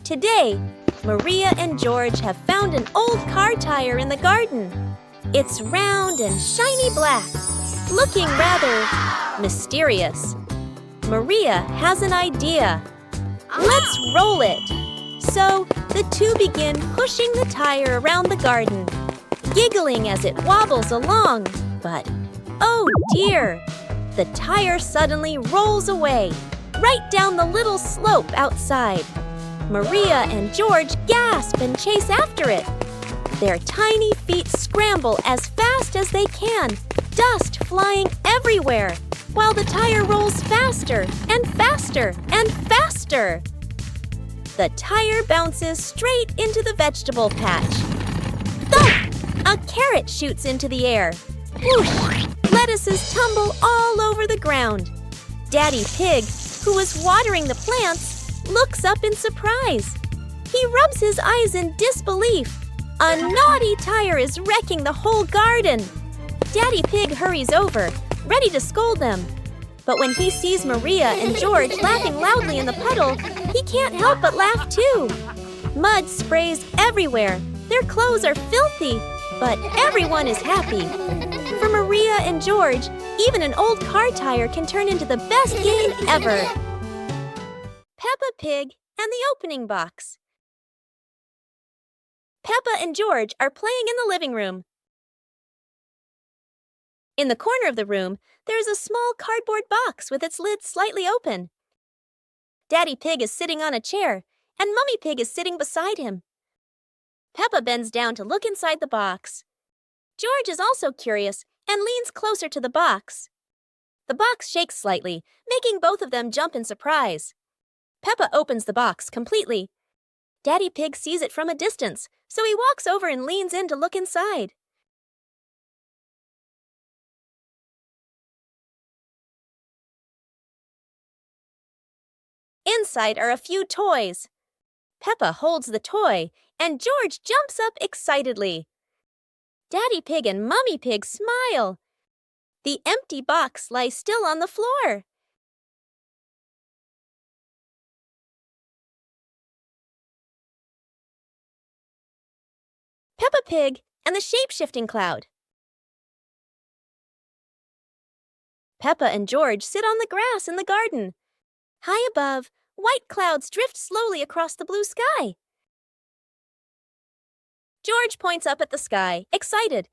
Today, Maria and George have found an old car tire in the garden. It's round and shiny black, looking rather mysterious. Maria has an idea. Let's roll it. So the two begin pushing the tire around the garden, giggling as it wobbles along. But, oh dear, the tire suddenly rolls away, right down the little slope outside. Maria and George gasp and chase after it. Their tiny feet scramble as fast as they can, dust flying everywhere, while the tire rolls faster and faster and faster. The tire bounces straight into the vegetable patch. Thump! A carrot shoots into the air. Whoosh! Lettuces tumble all over the ground. Daddy Pig, who was watering the plants, looks up in surprise. He rubs his eyes in disbelief. A naughty tire is wrecking the whole garden. Daddy Pig hurries over, ready to scold them. But when he sees Maria and George laughing loudly in the puddle, he can't help but laugh too. Mud sprays everywhere. Their clothes are filthy, but everyone is happy. For Maria and George, even an old car tire can turn into the best game ever. Peppa Pig and the opening box. Peppa and George are playing in the living room. In the corner of the room, there is a small cardboard box with its lid slightly open. Daddy Pig is sitting on a chair, and Mummy Pig is sitting beside him. Peppa bends down to look inside the box. George is also curious and leans closer to the box. The box shakes slightly, making both of them jump in surprise. Peppa opens the box completely. Daddy Pig sees it from a distance, so he walks over and leans in to look inside. Inside are a few toys. Peppa holds the toy, and George jumps up excitedly. Daddy Pig and Mummy Pig smile. The empty box lies still on the floor. Peppa Pig and the shape-shifting cloud. Peppa and George sit on the grass in the garden. High above, white clouds drift slowly across the blue sky. George points up at the sky, excited.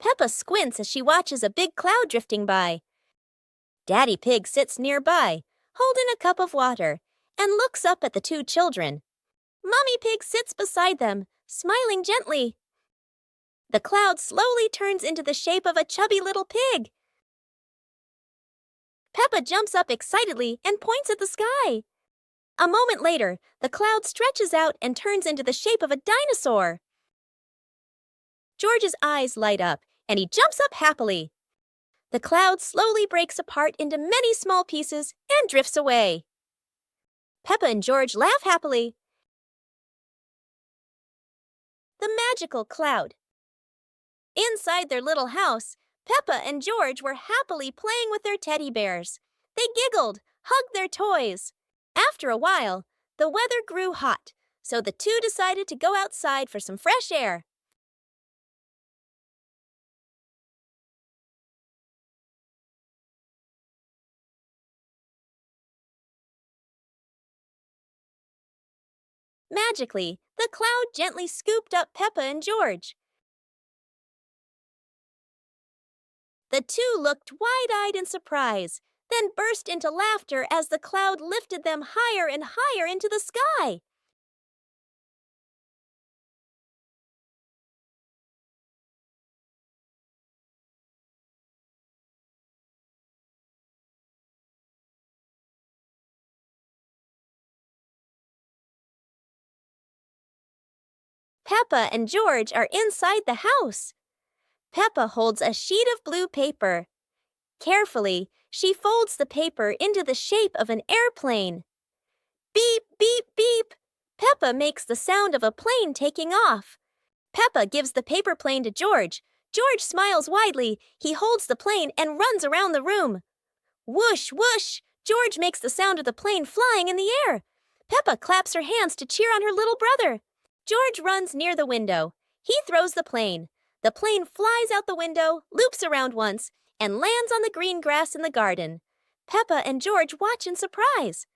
Peppa squints as she watches a big cloud drifting by. Daddy Pig sits nearby, holding a cup of water, and looks up at the two children. Mummy Pig sits beside them, smiling gently. The cloud slowly turns into the shape of a chubby little pig. Peppa jumps up excitedly and points at the sky. A moment later, the cloud stretches out and turns into the shape of a dinosaur. George's eyes light up, and he jumps up happily. The cloud slowly breaks apart into many small pieces and drifts away. Peppa and George laugh happily. The magical cloud. Inside their little house, Peppa and George were happily playing with their teddy bears. They giggled, hugged their toys. After a while, the weather grew hot, so the two decided to go outside for some fresh air. Magically, the cloud gently scooped up Peppa and George. The two looked wide-eyed in surprise, then burst into laughter as the cloud lifted them higher and higher into the sky. Peppa and George are inside the house. Peppa holds a sheet of blue paper. Carefully, she folds the paper into the shape of an airplane. Beep, beep, beep. Peppa makes the sound of a plane taking off. Peppa gives the paper plane to George. George smiles widely. He holds the plane and runs around the room. Whoosh, whoosh. George makes the sound of the plane flying in the air. Peppa claps her hands to cheer on her little brother. George runs near the window. He throws the plane. The plane flies out the window, loops around once, and lands on the green grass in the garden. Peppa and George watch in surprise.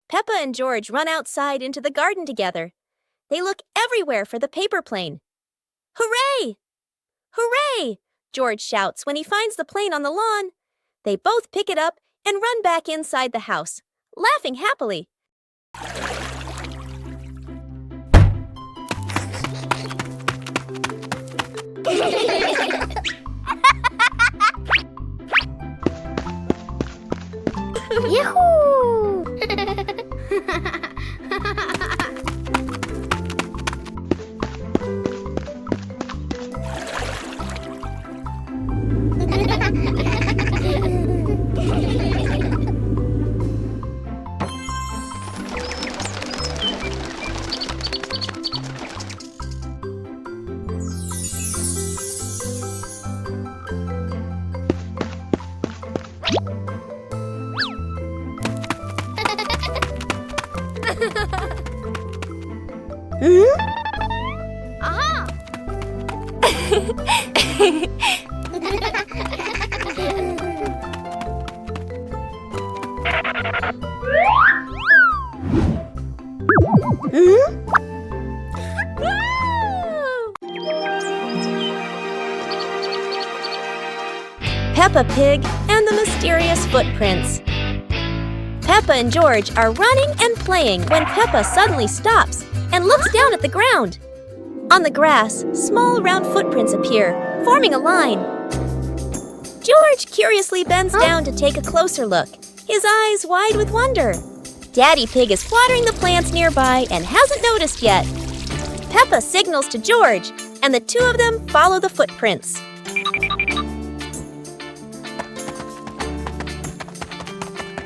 Peppa and George run outside into the garden together. They look everywhere for the paper plane. Hooray! Hooray! George shouts when he finds the plane on the lawn. They both pick it up and run back inside the house, laughing happily. Yahoo! Aha! Peppa Pig and the Mysterious Footprints. Peppa and George are running and playing when Peppa suddenly stops and looks down at the ground. On the grass, small round footprints appear, forming a line. George curiously bends down to take a closer look, his eyes wide with wonder. Daddy Pig is watering the plants nearby and hasn't noticed yet. Peppa signals to George, and the two of them follow the footprints.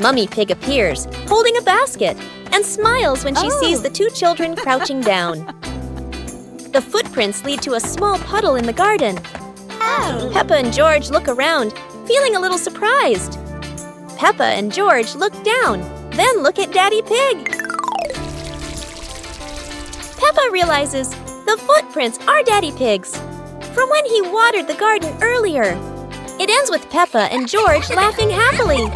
Mummy Pig appears, holding a basket, and smiles when she sees the two children crouching down. The footprints lead to a small puddle in the garden. Peppa and George look around, feeling a little surprised. Peppa and George look down, then look at Daddy Pig. Peppa realizes the footprints are Daddy Pig's, from when he watered the garden earlier. It ends with Peppa and George laughing happily.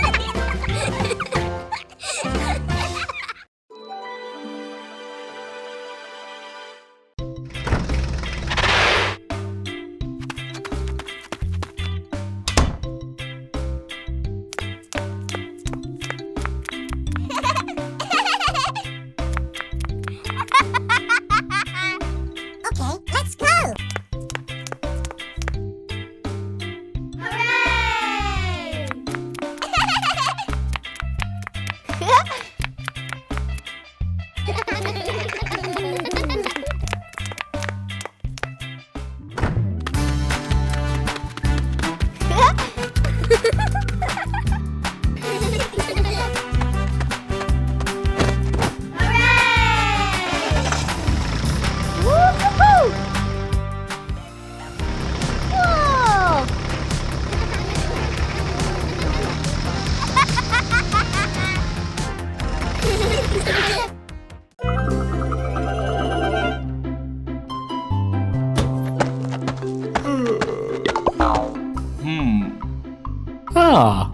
Okay, let's go! Hooray! Ah.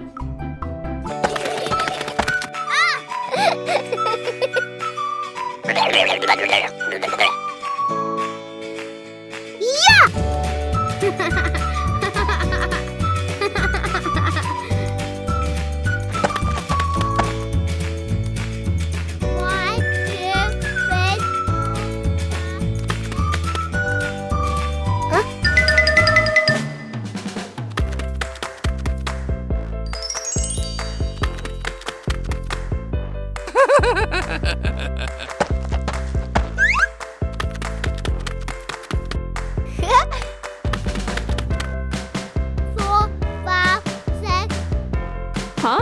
Huh?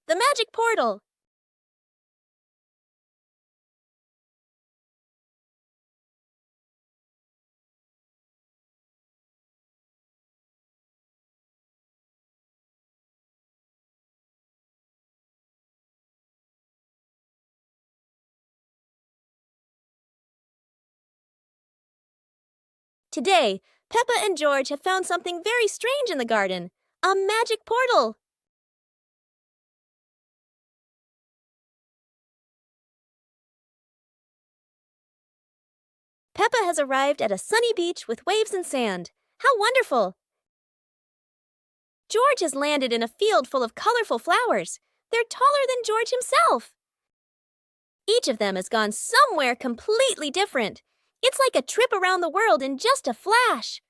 The magic portal. Today, Peppa and George have found something very strange in the garden. A magic portal. Peppa has arrived at a sunny beach with waves and sand. How wonderful! George has landed in a field full of colorful flowers. They're taller than George himself. Each of them has gone somewhere completely different. It's like a trip around the world in just a flash.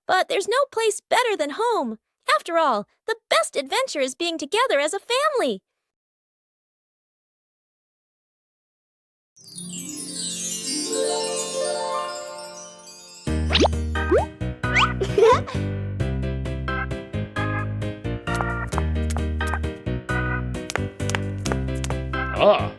But there's no place better than home. After all, the best adventure is being together as a family. Ah.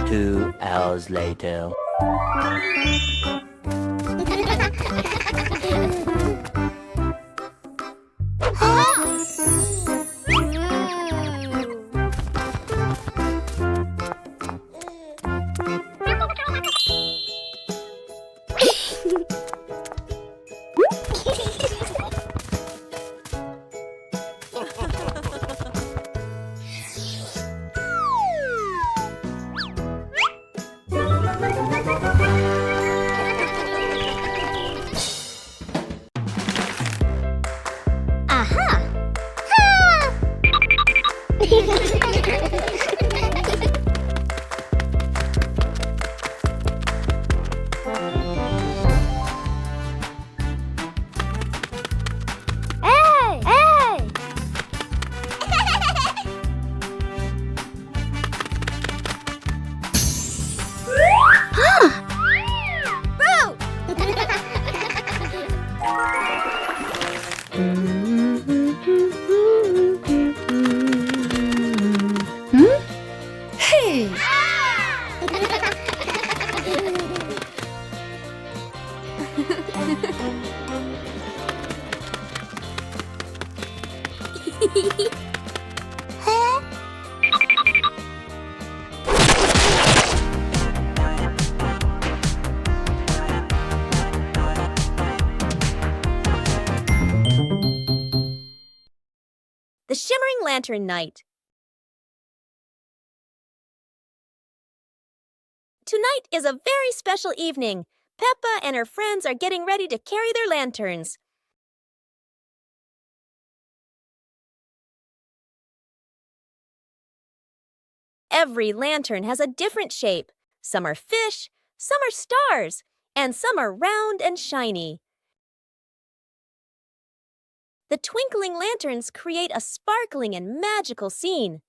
2 hours later. The Shimmering Lantern Night. Tonight is a very special evening. Peppa and her friends are getting ready to carry their lanterns. Every lantern has a different shape. Some are fish, some are stars, and some are round and shiny. The twinkling lanterns create a sparkling and magical scene.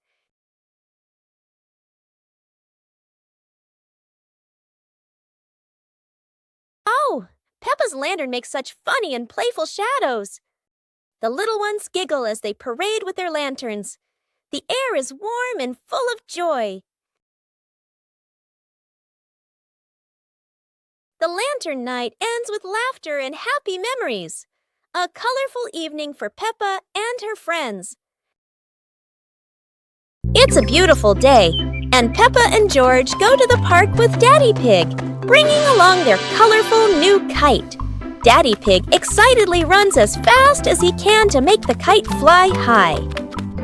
Oh, Peppa's lantern makes such funny and playful shadows. The little ones giggle as they parade with their lanterns. The air is warm and full of joy. The lantern night ends with laughter and happy memories. A colorful evening for Peppa and her friends. It's a beautiful day, and Peppa and George go to the park with Daddy Pig, bringing along their colorful new kite. Daddy Pig excitedly runs as fast as he can to make the kite fly high.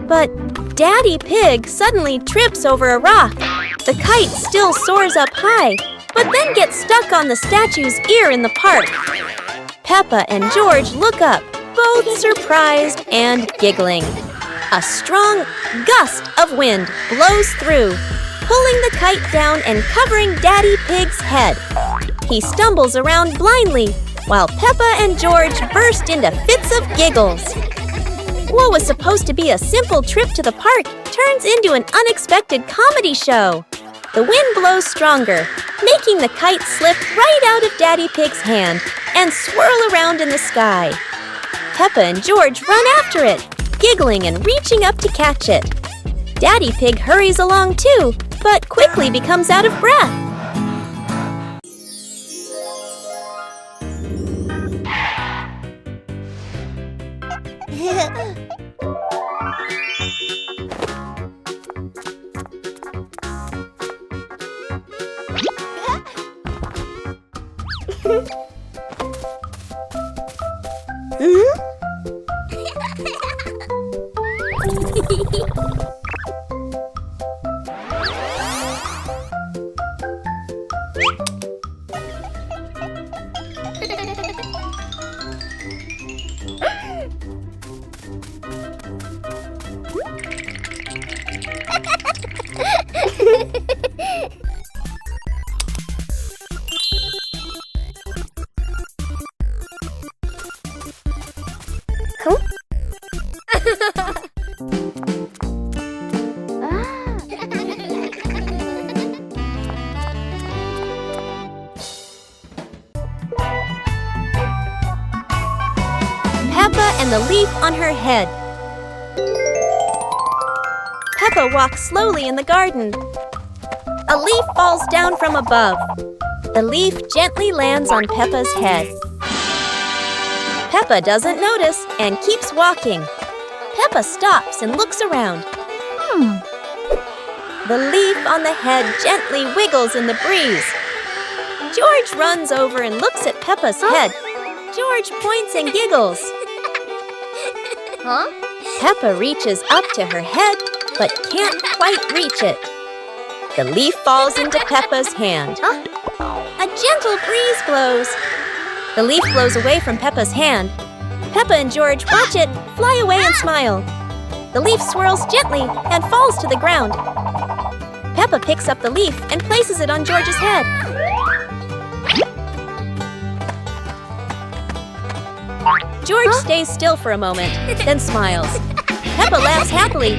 But Daddy Pig suddenly trips over a rock. The kite still soars up high, but then gets stuck on the statue's ear in the park. Peppa and George look up, both surprised and giggling. A strong gust of wind blows through, pulling the kite down and covering Daddy Pig's head. He stumbles around blindly, while Peppa and George burst into fits of giggles. What was supposed to be a simple trip to the park turns into an unexpected comedy show. The wind blows stronger, making the kite slip right out of Daddy Pig's hand and swirl around in the sky. Peppa and George run after it, giggling and reaching up to catch it. Daddy Pig hurries along too, but quickly becomes out of breath. Peppa and the leaf on her head. Peppa walks slowly in the garden. A leaf falls down from above. The leaf gently lands on Peppa's head. Peppa doesn't notice and keeps walking. Peppa stops and looks around. The leaf on the head gently wiggles in the breeze. George runs over and looks at Peppa's head. George points and giggles. Peppa reaches up to her head, but can't quite reach it. The leaf falls into Peppa's hand. A gentle breeze blows. The leaf blows away from Peppa's hand. Peppa and George watch it fly away and smile. The leaf swirls gently and falls to the ground. Peppa picks up the leaf and places it on George's head. George stays still for a moment, then smiles. Peppa laughs happily.